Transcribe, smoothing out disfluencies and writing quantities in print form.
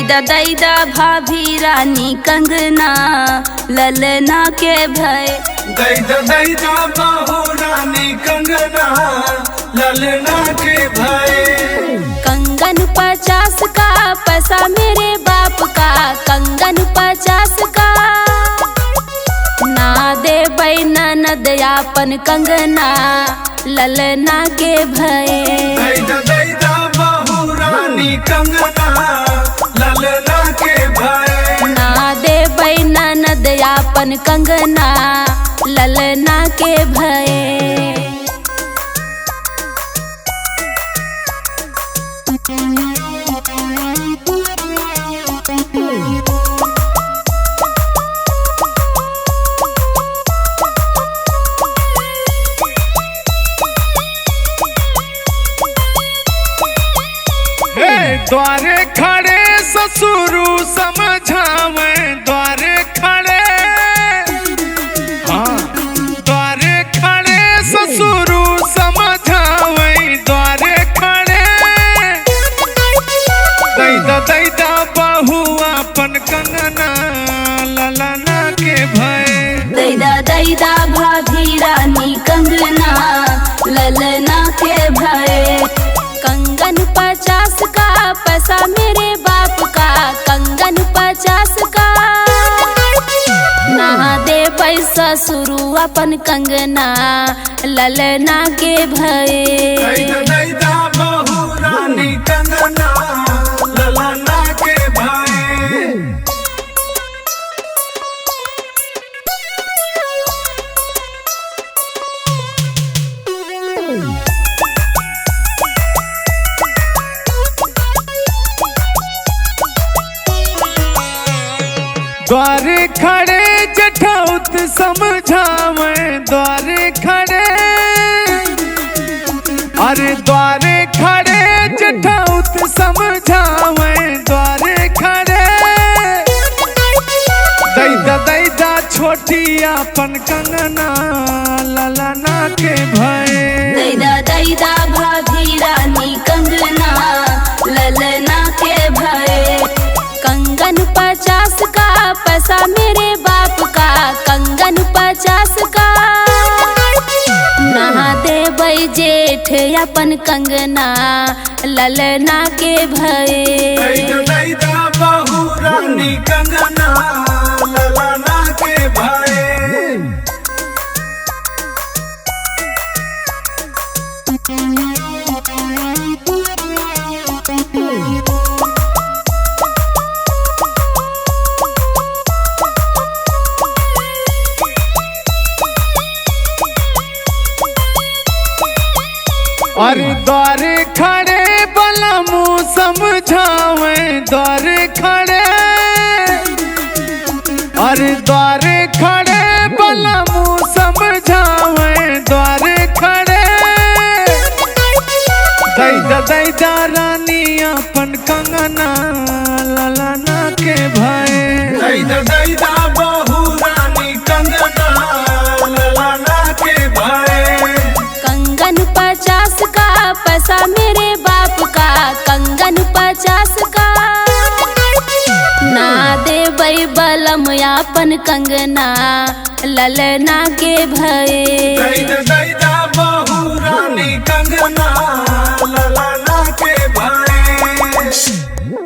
दैदा भाभी रानी कंगना ललना के भय। दैदा बहू रानी कंगना ललना के भय। कंगन 50 का पैसा मेरे बाप का, कंगन 50 का ना दे ननद यापन कंगना ललना के भय। दैदा बहू रानी कंगना ललना के भय। ना दे ननद यापन कंगना ललना के भय। द्वारे खड़े ससुरु समझावे, द्वारे खड़े हाँ द्वारे खड़े ससुरु समझावे, द्वारे खड़े दैदा बहू अपन कंगना ललना के भय। दैदा भाभी रानी कंगना ललना के भय। कंगन 50 का पैसा मेरे बाप का, कंगन 50 का ना दे पैसा शुरू अपन कंगना ललना के भय। दैदा बहू रानी कंगना ललना के भय। द्वारे खड़े जठौत समझावे, द्वारे खड़े अरे द्वारे खड़े जठौत समझावे, द्वारे खड़े दैदा छोटी अपन कंगना ललना के भय। दैदा भाभी रानी कंगना ललना के भय। कंगन 50 का पैसा मेरे बाप का, कंगन 50 का ना दे जेठ अपन कंगना ललना के भय। दैदा बहू रानी कंगना ललना के भय। अरे द्वारे खड़े बलमू समझावे, द्वारे खड़े अरे द्वारे खड़े बलमू समझावे, द्वारे खड़े दैदा रानी अपन कंगना ललना के भय। दैदा बहू रानी कंगना ललना के भय। कंगन 50 का पैसा मेरे बाप का, कंगन 50 का ना दे बलम यापन कंगना ललना के भय। दैदा बहू रानी कंगना ललना के भय।